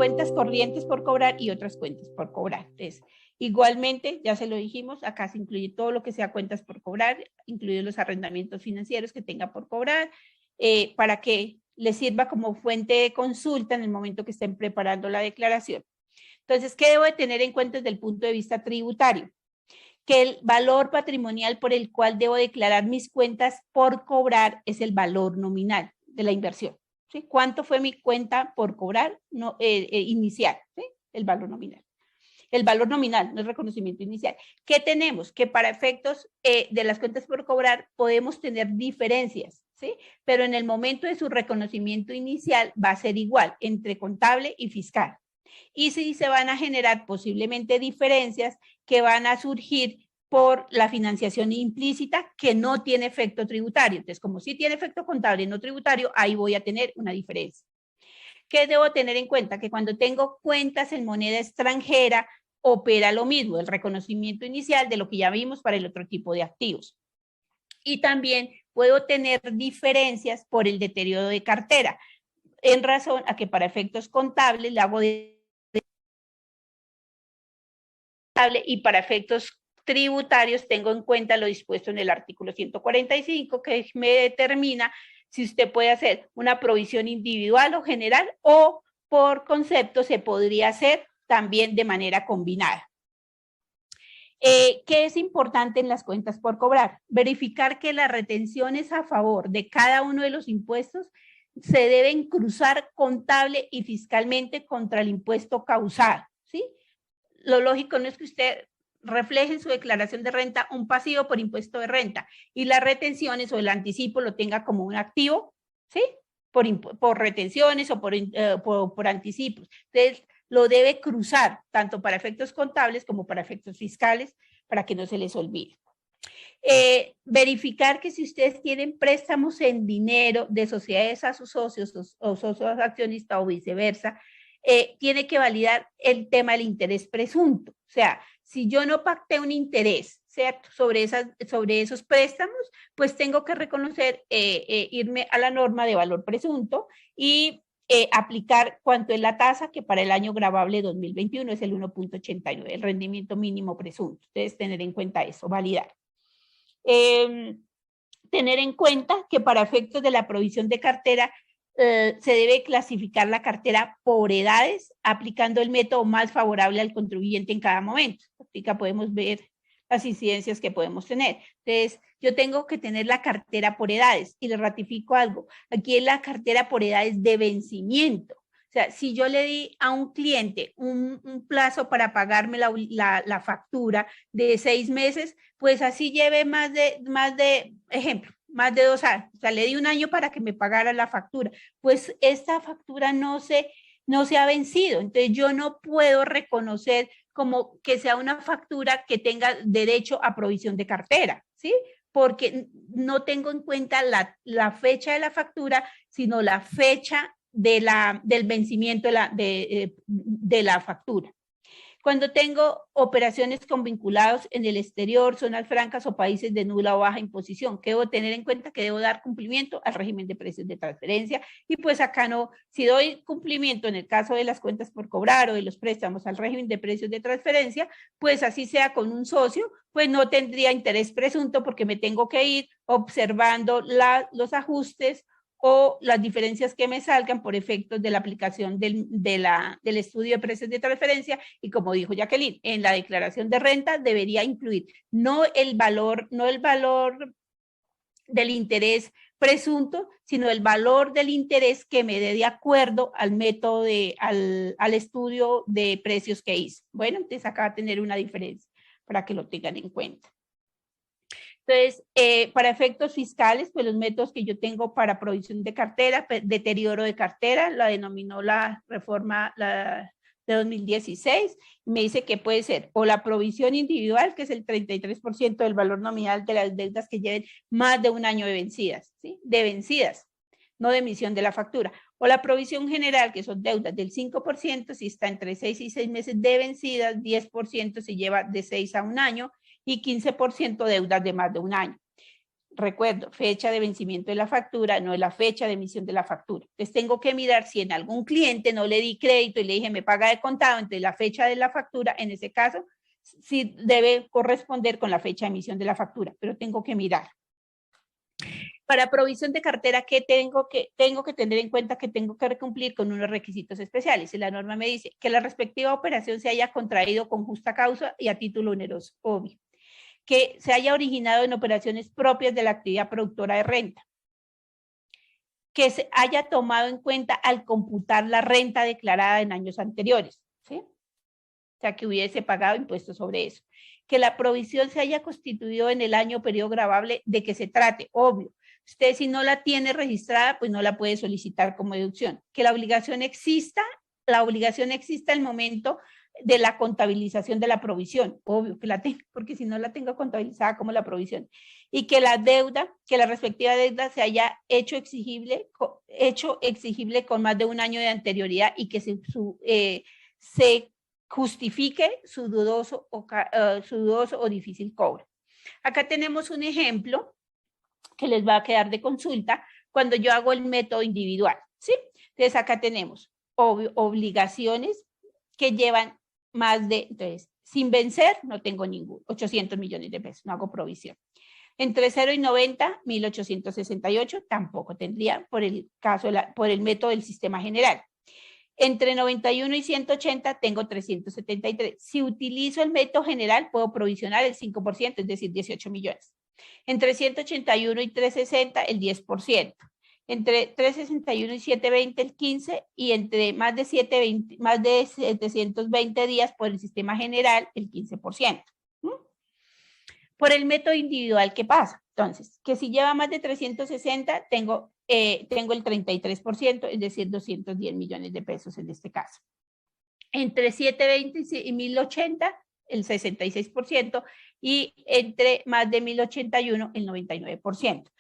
cuentas corrientes por cobrar y otras cuentas por cobrar. Entonces, igualmente, ya se lo dijimos, acá se incluye todo lo que sea cuentas por cobrar, incluidos los arrendamientos financieros que tenga por cobrar, para que les sirva como fuente de consulta en el momento que estén preparando la declaración. Entonces, ¿qué debo de tener en cuenta desde el punto de vista tributario? Que el valor patrimonial por el cual debo declarar mis cuentas por cobrar es el valor nominal de la inversión. ¿Sí? ¿Cuánto fue mi cuenta por cobrar inicial? ¿Sí? El valor nominal. El valor nominal, no el reconocimiento inicial. ¿Qué tenemos? Que para efectos de las cuentas por cobrar podemos tener diferencias, ¿sí? Pero en el momento de su reconocimiento inicial va a ser igual entre contable y fiscal. Y sí se van a generar posiblemente diferencias que van a surgir por la financiación implícita que no tiene efecto tributario. Entonces, como sí tiene efecto contable y no tributario, ahí voy a tener una diferencia. ¿Qué debo tener en cuenta? Que cuando tengo cuentas en moneda extranjera, opera lo mismo, el reconocimiento inicial de lo que ya vimos para el otro tipo de activos. Y también puedo tener diferencias por el deterioro de cartera, en razón a que para efectos contables le hago y para efectos tributarios tengo en cuenta lo dispuesto en el artículo 145 que me determina si usted puede hacer una provisión individual o general o por concepto se podría hacer también de manera combinada. ¿Qué es importante en las cuentas por cobrar? Verificar que las retenciones a favor de cada uno de los impuestos se deben cruzar contable y fiscalmente contra el impuesto causado, ¿sí? Lo lógico no es que usted refleje en su declaración de renta un pasivo por impuesto de renta y las retenciones o el anticipo lo tenga como un activo, ¿sí? Por retenciones o por anticipos. Entonces, lo debe cruzar tanto para efectos contables como para efectos fiscales para que no se les olvide. Verificar que si ustedes tienen préstamos en dinero de sociedades a sus socios o socios accionistas o viceversa, tiene que validar el tema del interés presunto. O sea, si yo no pacté un interés, ¿cierto? sobre esos préstamos, pues tengo que reconocer, irme a la norma de valor presunto y aplicar cuánto es la tasa, que para el año gravable 2021 es el 1.89, el rendimiento mínimo presunto. Entonces, tener en cuenta eso, validar. Tener en cuenta que para efectos de la provisión de cartera se debe clasificar la cartera por edades, aplicando el método más favorable al contribuyente en cada momento. Acá podemos ver las incidencias que podemos tener. Entonces, yo tengo que tener la cartera por edades y le ratifico algo. Aquí es la cartera por edades de vencimiento. O sea, si yo le di a un cliente un plazo para pagarme la factura de 6 meses, pues así lleve más de ejemplo, más de 2 años. O sea, le di un año para que me pagara la factura. Pues esta factura no se ha vencido. Entonces, yo no puedo reconocer como que sea una factura que tenga derecho a provisión de cartera, ¿sí? Porque no tengo en cuenta la fecha de la factura, sino la fecha del vencimiento de la factura. Cuando tengo operaciones con vinculados en el exterior, zonas francas o países de nula o baja imposición, que debo tener en cuenta que debo dar cumplimiento al régimen de precios de transferencia. Y pues acá no, si doy cumplimiento en el caso de las cuentas por cobrar o de los préstamos al régimen de precios de transferencia, pues así sea con un socio, pues no tendría interés presunto porque me tengo que ir observando los ajustes o las diferencias que me salgan por efectos de la aplicación del estudio de precios de transferencia. Y como dijo Jacqueline, en la declaración de renta debería incluir no el valor del interés presunto, sino el valor del interés que me dé de acuerdo al método al estudio de precios que hice. Bueno, entonces acá va a tener una diferencia para que lo tengan en cuenta. Entonces, para efectos fiscales, pues los métodos que yo tengo para provisión de cartera, deterioro de cartera, la denominó la reforma de 2016, me dice que puede ser o la provisión individual, que es el 33% del valor nominal de las deudas que lleven más de un año de vencidas, ¿sí? De vencidas, no de emisión de la factura. O la provisión general, que son deudas del 5%, si está entre 6 y 6 meses de vencidas, 10% si lleva de 6 a un año, y 15% deudas de más de un año. recuerdo, fecha de vencimiento de la factura, no es la fecha de emisión de la factura. Entonces tengo que mirar si en algún cliente no le di crédito y le dije me paga de contado, entonces la fecha de la factura, en ese caso, sí debe corresponder con la fecha de emisión de la factura, pero tengo que mirar. Para provisión de cartera, ¿qué tengo que tener en cuenta? Que tengo que cumplir con unos requisitos especiales. Y la norma me dice que la respectiva operación se haya contraído con justa causa y a título oneroso, obvio. Que se haya originado en operaciones propias de la actividad productora de renta. Que se haya tomado en cuenta al computar la renta declarada en años anteriores, ¿sí? O sea, que hubiese pagado impuestos sobre eso. Que la provisión se haya constituido en el año periodo gravable de que se trate, obvio. Usted si no la tiene registrada, pues no la puede solicitar como deducción. Que la obligación exista al momento de la contabilización de la provisión, obvio que la tengo, porque si no la tengo contabilizada como la provisión. Y que la deuda, que la respectiva deuda se haya hecho exigible con más de un año de anterioridad y que se justifique su dudoso o difícil cobro. Acá tenemos un ejemplo que les va a quedar de consulta cuando yo hago el método individual, ¿sí? Entonces acá tenemos obligaciones que llevan más de, entonces, sin vencer no tengo ningún, 800 millones de pesos, no hago provisión. Entre 0 y 90, 1868, tampoco tendría por el caso, por el método del sistema general. Entre 91 y 180 tengo 373. Si utilizo el método general, puedo provisionar el 5%, es decir, 18 millones. Entre 181 y 360, el 10%. Entre 361 y 720, el 15%. Y entre más de 720 días por el sistema general, el 15%. Por el método individual, ¿qué pasa? Entonces, que si lleva más de 360, tengo el 33%, es decir, 210 millones de pesos en este caso. Entre 720 y 1080, el 66%, y entre más de 1081, el 99%.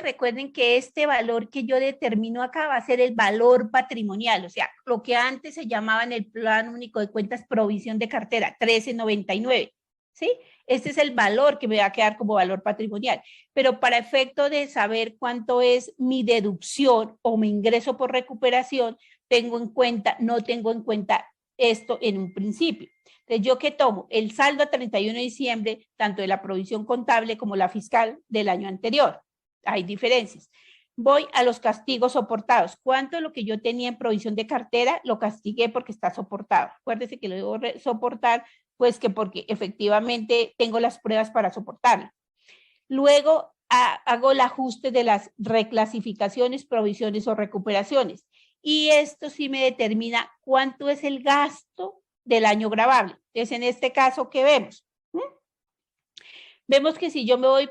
Recuerden que este valor que yo determino acá va a ser el valor patrimonial, o sea, lo que antes se llamaba en el Plan Único de Cuentas provisión de cartera, 1399, ¿sí? Este es el valor que me va a quedar como valor patrimonial, pero para efecto de saber cuánto es mi deducción o mi ingreso por recuperación, no tengo en cuenta esto en un principio. Entonces, ¿yo qué tomo? El saldo a 31 de diciembre, tanto de la provisión contable como la fiscal del año anterior. Hay diferencias. Voy a los castigos soportados. ¿Cuánto de lo que yo tenía en provisión de cartera lo castigué porque está soportado? Acuérdese que lo debo soportar, pues que porque efectivamente tengo las pruebas para soportarlo. Luego hago el ajuste de las reclasificaciones, provisiones o recuperaciones. Y esto sí me determina cuánto es el gasto del año gravable. Entonces, en este caso, ¿qué vemos? Vemos que si yo me voy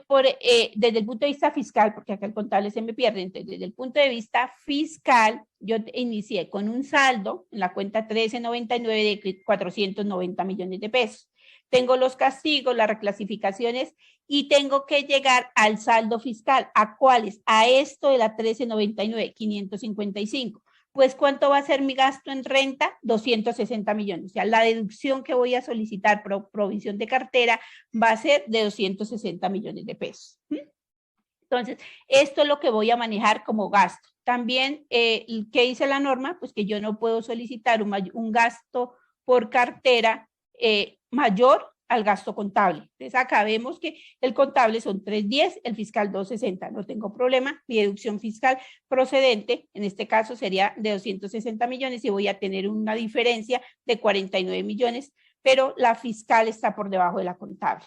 desde el punto de vista fiscal, porque acá el contable se me pierde, entonces desde el punto de vista fiscal, yo inicié con un saldo en la cuenta 1399 de 490 millones de pesos. Tengo los castigos, las reclasificaciones y tengo que llegar al saldo fiscal. ¿A cuáles? A esto de la 1399, 555. Pues, ¿cuánto va a ser mi gasto en renta? 260 millones. O sea, la deducción que voy a solicitar por provisión de cartera va a ser de 260 millones de pesos. Entonces, esto es lo que voy a manejar como gasto. También, ¿qué dice la norma? Pues que yo no puedo solicitar un gasto por cartera mayor al gasto contable. Entonces, acá vemos que el contable son 310, el fiscal 260. No tengo problema. Mi deducción fiscal procedente, en este caso, sería de 260 millones y voy a tener una diferencia de 49 millones, pero la fiscal está por debajo de la contable.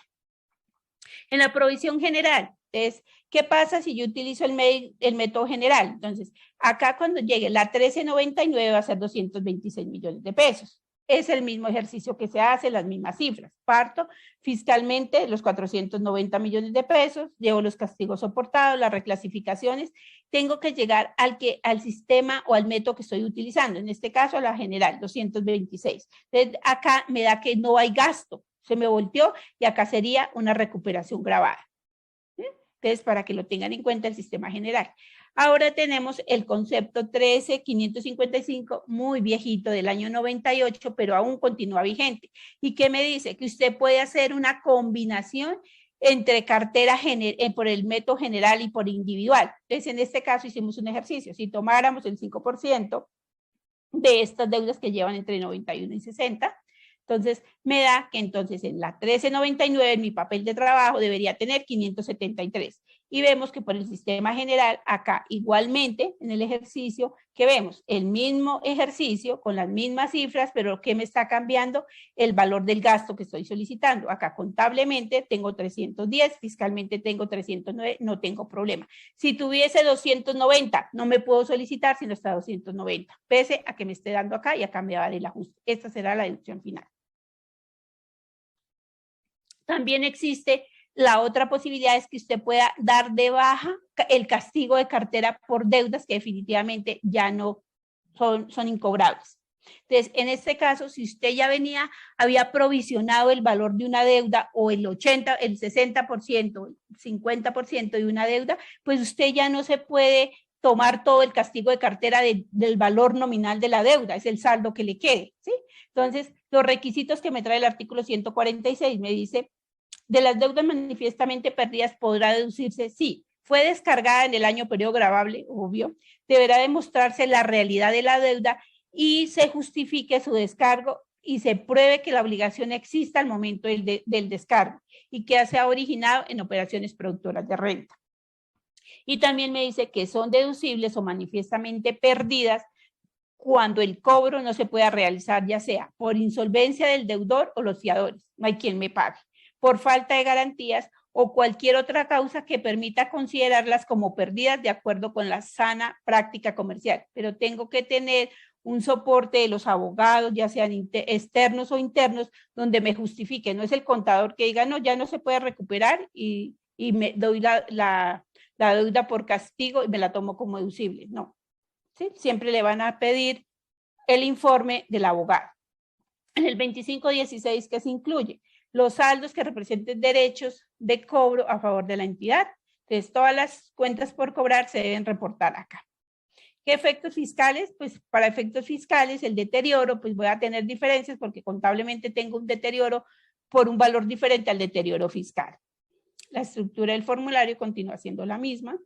En la provisión general, entonces, ¿qué pasa si yo utilizo el método general? Entonces, acá cuando llegue la 1399 va a ser 226 millones de pesos. Es el mismo ejercicio que se hace, las mismas cifras. Parto fiscalmente los 490 millones de pesos, llevo los castigos soportados, las reclasificaciones, tengo que llegar al sistema o al método que estoy utilizando, en este caso a la general, 226. Entonces, acá me da que no hay gasto, se me volteó y acá sería una recuperación grabada. Entonces, para que lo tengan en cuenta el sistema general. Ahora tenemos el concepto 13555, muy viejito, del año 98, pero aún continúa vigente. ¿Y qué me dice? Que usted puede hacer una combinación entre cartera por el método general y por individual. Entonces, en este caso hicimos un ejercicio. Si tomáramos el 5% de estas deudas que llevan entre 91 y 60, entonces me da que entonces en la 1399 en mi papel de trabajo debería tener 573. Y vemos que por el sistema general acá igualmente en el ejercicio que vemos el mismo ejercicio con las mismas cifras, pero ¿qué me está cambiando? El valor del gasto que estoy solicitando. Acá contablemente tengo 310, fiscalmente tengo 309, no tengo problema. Si tuviese 290, no me puedo solicitar sino hasta 290, pese a que me esté dando acá y acá me va a dar el ajuste. Esta será la deducción final. También existe la otra posibilidad es que usted pueda dar de baja el castigo de cartera por deudas que definitivamente ya no son incobrables. Entonces, en este caso, si usted ya había provisionado el valor de una deuda o el 80, el 60%, el 50% de una deuda, pues usted ya no se puede tomar todo el castigo de cartera del valor nominal de la deuda, es el saldo que le quede, ¿sí? Entonces, los requisitos que me trae el artículo 146 me dice, de las deudas manifiestamente perdidas podrá deducirse, sí, fue descargada en el año periodo gravable, obvio, deberá demostrarse la realidad de la deuda y se justifique su descargo y se pruebe que la obligación exista al momento del descargo y que se ha originado en operaciones productoras de renta. Y también me dice que son deducibles o manifiestamente perdidas cuando el cobro no se pueda realizar, ya sea por insolvencia del deudor o los fiadores, no hay quien me pague, por falta de garantías o cualquier otra causa que permita considerarlas como perdidas de acuerdo con la sana práctica comercial. Pero tengo que tener un soporte de los abogados, ya sean externos o internos, donde me justifique. No es el contador que diga, no, ya no se puede recuperar y me doy la deuda por castigo y me la tomo como deducible. No. ¿Sí? Siempre le van a pedir el informe del abogado. En el 2516, ¿qué se incluye? Los saldos que representen derechos de cobro a favor de la entidad. Entonces, todas las cuentas por cobrar se deben reportar acá. ¿Qué efectos fiscales? Pues para efectos fiscales, el deterioro, pues voy a tener diferencias porque contablemente tengo un deterioro por un valor diferente al deterioro fiscal. La estructura del formulario continúa siendo la misma.